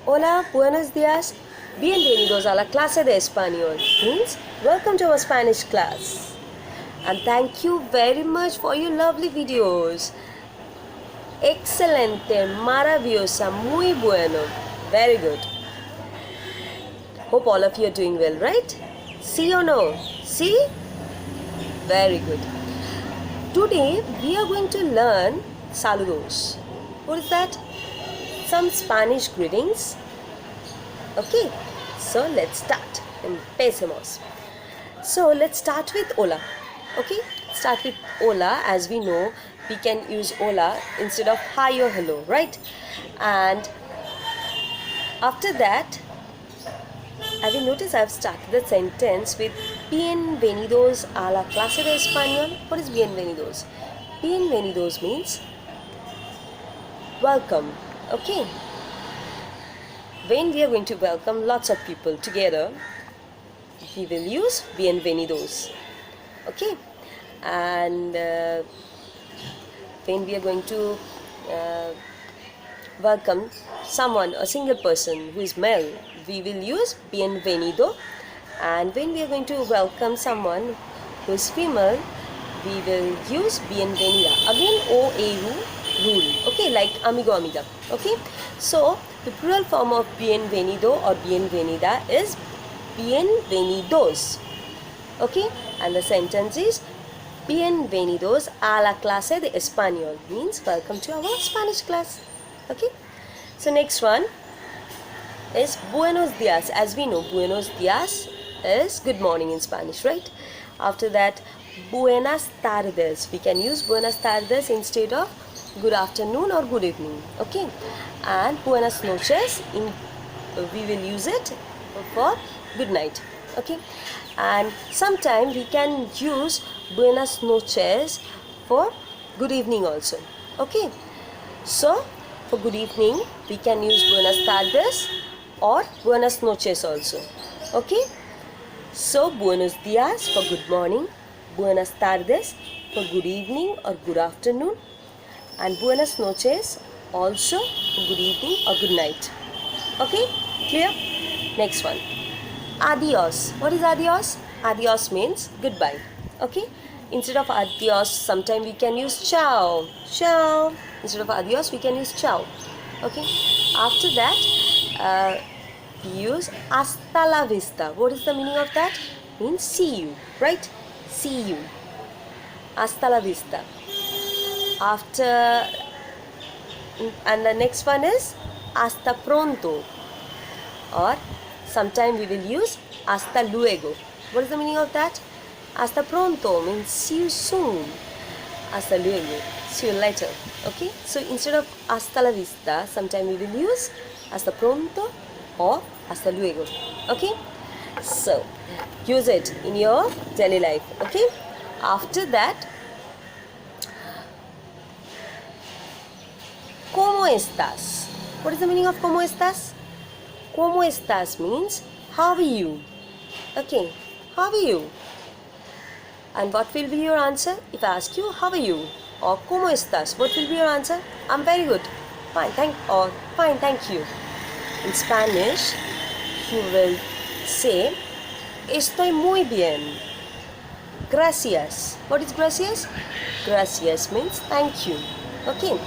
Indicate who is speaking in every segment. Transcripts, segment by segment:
Speaker 1: Hola, buenos días, bienvenidos a la clase de español. Means, welcome to our Spanish class. And thank you very much for your lovely videos. Excelente, maravillosa, muy bueno. Very good. Hope all of you are doing well, right? See or no? See? Very good. Today we are going to learn saludos. What is that? Some Spanish greetings. Okay, so let's start. Empecemos. So let's start with hola. Okay, start with hola. As we know, we can use hola instead of hi or hello, right? And after that, have you noticed I've started the sentence with bienvenidos a la clase de español? What is bienvenidos? Bienvenidos means welcome. Okay. When we are going to welcome lots of people together, we will use bienvenidos. Okay. And when we are going to welcome someone, a single person who is male, we will use bienvenido. And when we are going to welcome someone who is female, we will use bienvenida. Again, OAU rule. Okay, like amigo, amiga. Okay, so the plural form of bienvenido or bienvenida is bienvenidos. Okay, and the sentence is bienvenidos a la clase de español, means welcome to our Spanish class. Okay, so next one is buenos días. As we know, buenos días is good morning in Spanish, right? After that, buenas tardes. We can use buenas tardes instead of good afternoon or good evening. Okay, and buenas noches, we will use it for good night. Okay, and sometimes we can use buenas noches for good evening also. Okay, so for good evening we can use buenas tardes or buenas noches also. Okay, so buenos días for good morning, buenas tardes for good evening or good afternoon, and buenas noches also for good evening or good night. Okay, clear? Next one, adios. What is adios? Adios means goodbye. Okay, instead of adios, sometimes we can use ciao. Ciao. Instead of adios, we can use ciao. Okay, after that, we use hasta la vista. What is the meaning of that? Means see you, right? See you. Hasta la vista. After, and the next one is hasta pronto, or sometime we will use hasta luego. What is the meaning of that? Hasta pronto means see you soon. Hasta luego, see you later. Okay, so instead of hasta la vista, sometime we will use hasta pronto or hasta luego. Okay, so use it in your daily life. Okay, after that, ¿cómo estás? What is the meaning of ¿cómo estás? ¿Cómo estás means how are you? Okay, how are you? And what will be your answer if I ask you how are you or ¿cómo estás? What will be your answer? I'm very good, fine, fine, thank you. In Spanish, you will say estoy muy bien. Gracias. What is gracias? Gracias means thank you. Okay.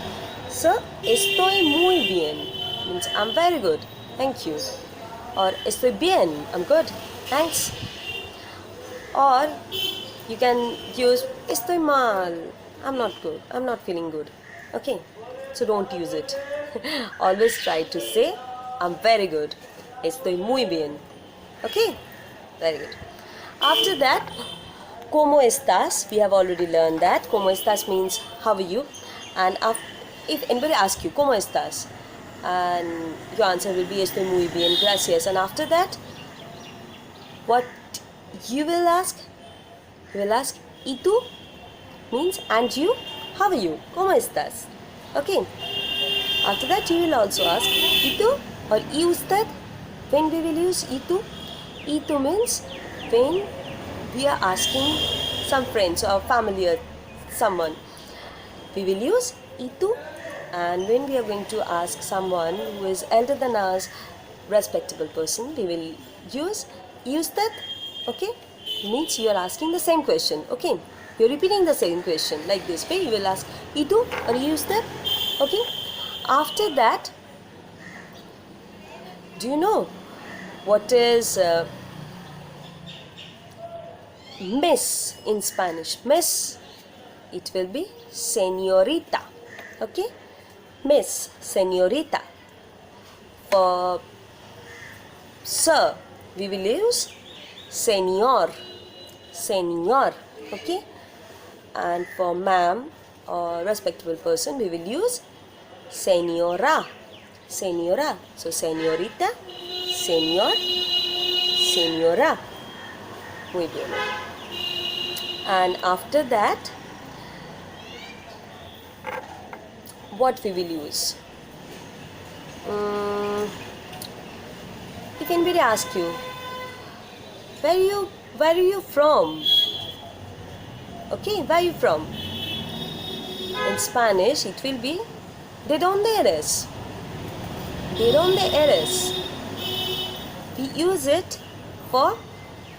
Speaker 1: So, estoy muy bien means I'm very good, thank you. Or estoy bien, I'm good, thanks. Or you can use estoy mal, I'm not good, I'm not feeling good. Okay, so don't use it. Always try to say I'm very good, estoy muy bien. Okay, very good. After that, ¿cómo estás? We have already learned that. ¿Cómo estás means how are you? And if anybody asks you, ¿cómo estás? And your answer will be, estoy muy bien, gracias. And after that, what you will ask? You will ask, ¿y tú? Means, and you? How are you? ¿Cómo estás? Okay. After that, you will also ask, ¿y tú? Or ¿y usted? When we will use ¿y tú? ¿Y tú means when we are asking some friends or family or someone, we will use ¿y tú? And when we are going to ask someone who is elder than us, respectable person, we will use usted. Okay, means you are asking the same question. Okay, you're repeating the same question like this way. You will ask itu or usted. Okay, after that, do you know what is miss in Spanish? Miss, it will be señorita. Okay, miss, señorita. For sir, we will use señor, señor. Okay, and for ma'am or respectable person, we will use señora, señora. So señorita, señor, señora. Muy bien. And after that, what we will use? If anybody asks you, where are you from? Okay, where are you from? In Spanish, it will be ¿de dónde eres? ¿De dónde eres? We use it for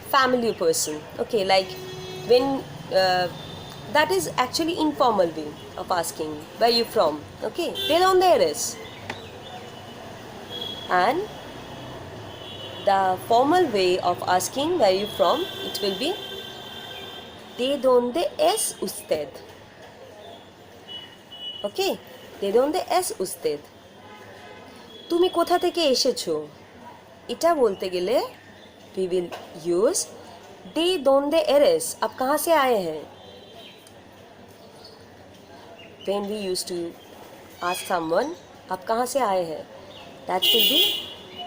Speaker 1: family person. Okay, like when that is actually informal way of asking where you from. Okay, ¿de dónde eres? And the formal way of asking where you from, it will be ¿de dónde es usted? Okay, ¿de dónde es usted? তুমি কোথা থেকে এসেছো? এটা বলতে গেলে we will use ¿de dónde eres? आप कहाँ से आए हैं? When we used to ask someone आप कहाँ से आए हैं, that will be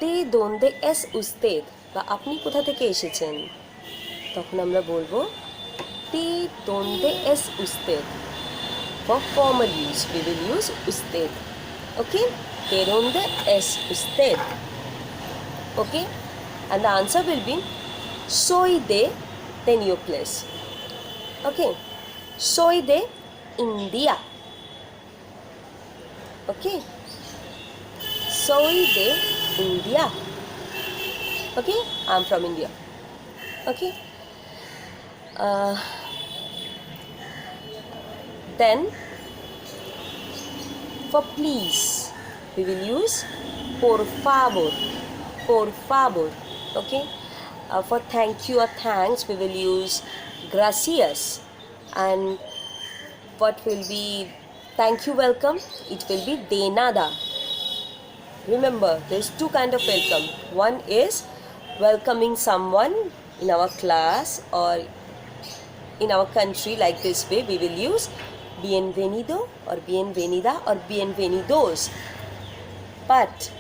Speaker 1: ¿de dónde es usted? বা আপনি কোথা থেকে এসেছেন? তখন আমরা বলবো ¿de dónde es usted? For formal use, we will use usted. Okay? ¿De dónde es usted? Okay? And the answer will be soy de, then your place. Okay? Soy de India. Okay? Soy de India. Okay? I'm from India. Okay? Then for please, we will use por favor. Por favor. Okay? For thank you or thanks, we will use gracias. And what will be thank you welcome? It will be de nada. Remember, there's two kind of welcome. One is welcoming someone in our class or in our country like this way. We will use bienvenido or bienvenida or bienvenidos. But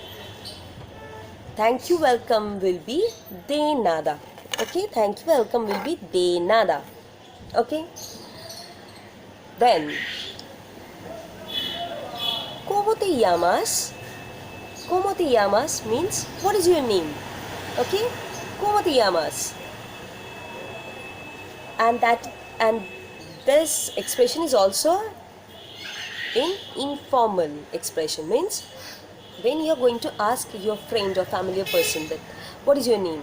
Speaker 1: thank you welcome will be de nada. Okay, thank you welcome will be de nada. Okay. Then ¿cómo te llamas? ¿Cómo te llamas means what is your name? Okay, ¿cómo te llamas? And this expression is also in informal expression, means when you are going to ask your friend or family person that what is your name,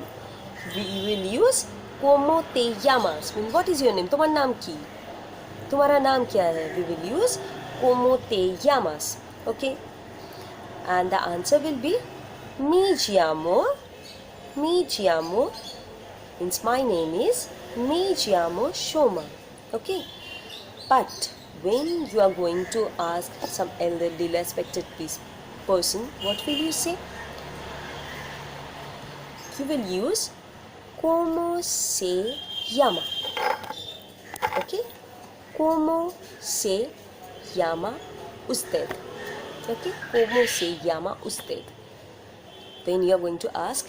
Speaker 1: we will use ¿cómo te llamas? Mean what is your name? तुम्हारा नाम की? तुम्हारा नाम क्या है? We will use ¿cómo te llamas? Okay, and the answer will be me llamo, means my name is me llamo Shoma. Okay, but when you are going to ask some elderly respected person, what will you say? You will use ¿cómo se llama? Okay, ¿cómo se llama usted? Okay, ¿cómo se llama usted? When you are going to ask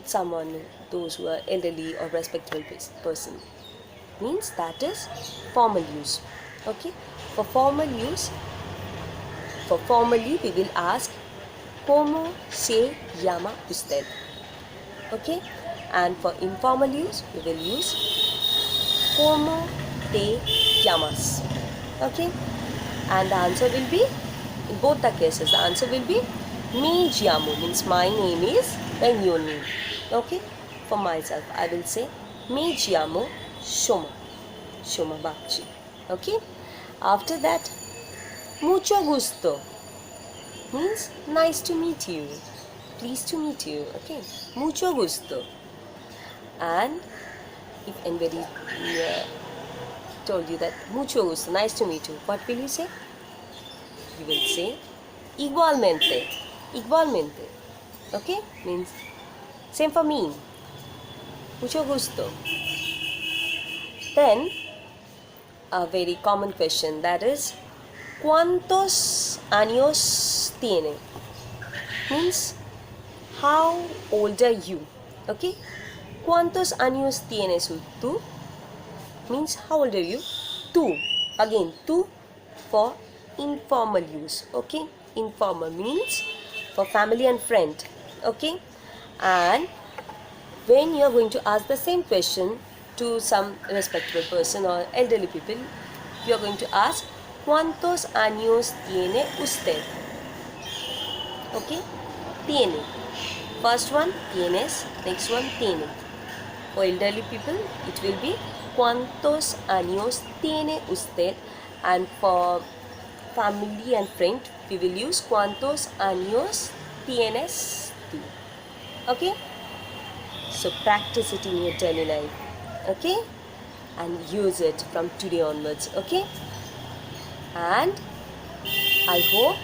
Speaker 1: someone, those who are elderly or respectable person, means that is formal use. Okay, for formal use, for formally we will ask ¿cómo se llama usted? Okay, and for informal use we will use ¿cómo te llamas? Okay, and the answer will be, in both the cases, the answer will be me chiamo, means my name is, then your name. Okay, for myself I will say me chiamo Shoma, Shoma Bakchi. Okay, after that, mucho gusto means nice to meet you, pleased to meet you. Okay, mucho gusto. And if anybody told you that mucho gusto, nice to meet you, what will you say? You will say igualmente, igualmente. Okay, means same for me, mucho gusto. Then a very common question, that is ¿cuántos años tiene? Means how old are you? Okay, ¿cuántos años tienes tú? Means how old are you? Tú, again tú for informal use. Okay, informal means for family and friend. Okay, and when you are going to ask the same question to some respectable person or elderly people, you are going to ask ¿cuántos años tiene usted? Okay, tiene. First one tienes, next one tiene. For elderly people it will be ¿cuántos años tiene usted? And for family and friend we will use ¿cuántos años tienes tú? Okay, so practice it in your daily life. Okay, and use it from today onwards. Okay, and I hope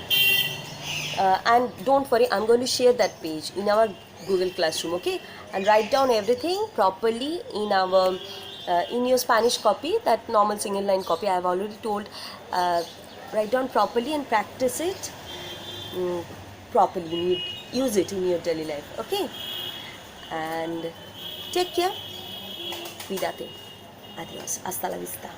Speaker 1: and don't worry, I'm going to share that page in our Google Classroom. Okay, and write down everything properly in our in your Spanish copy, that normal single line copy I have already told. Write down properly and practice it properly. Use it in your daily life. Okay, and take care. Cuídate. Adiós. Hasta la vista.